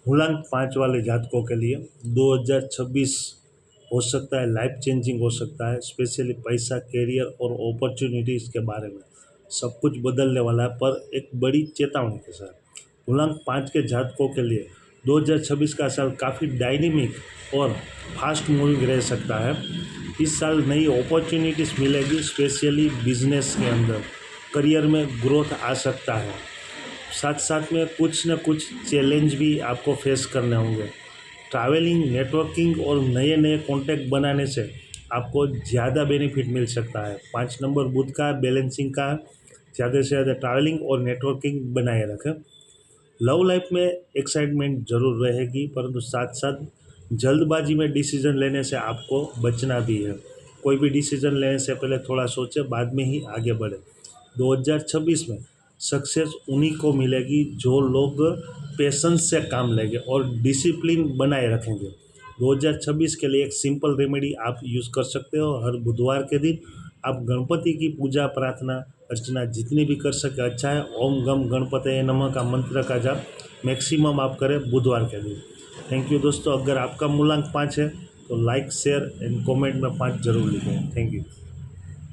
मूलांक 5 वाले जातकों के लिए 2026 हो सकता है लाइफ चेंजिंग हो सकता है, स्पेशली पैसा, करियर और अपॉर्चुनिटीज़ के बारे में सब कुछ बदलने वाला है, पर एक बड़ी चेतावनी के साथ। मूलांक 5 के जातकों के लिए 2026 का साल काफ़ी डायनेमिक और फास्ट मूविंग रह सकता है। इस साल नई अपॉर्चुनिटीज़ मिलेगी, स्पेशली बिजनेस के अंदर, करियर में ग्रोथ आ सकता है। साथ साथ में कुछ न कुछ चैलेंज भी आपको फेस करने होंगे। ट्रैवलिंग, नेटवर्किंग और नए नए कॉन्टैक्ट बनाने से आपको ज़्यादा बेनिफिट मिल सकता है। 5 नंबर बुध का बैलेंसिंग का, ज़्यादा से ज़्यादा ट्रैवलिंग और नेटवर्किंग बनाए रखें। लव लाइफ में एक्साइटमेंट ज़रूर रहेगी, परंतु साथ साथ जल्दबाजी में डिसीजन लेने से आपको बचना भी है। कोई भी डिसीजन लेने से पहले थोड़ा सोचें, बाद में ही आगे बढ़ें। 2026 में सक्सेस उन्हीं को मिलेगी जो लोग पेशेंस से काम लेंगे और डिसिप्लिन बनाए रखेंगे। 2026 के लिए एक सिंपल रेमेडी आप यूज़ कर सकते हो। हर बुधवार के दिन आप गणपति की पूजा, प्रार्थना, अर्चना जितनी भी कर सके अच्छा है। ओम गम गणपतये नमः का मंत्र का जाप मैक्सिमम आप करें बुधवार के दिन। थैंक यू दोस्तों। अगर आपका मूलांक 5 है तो लाइक, शेयर एंड कमेंट में 5 जरूर लिखें। Thank you.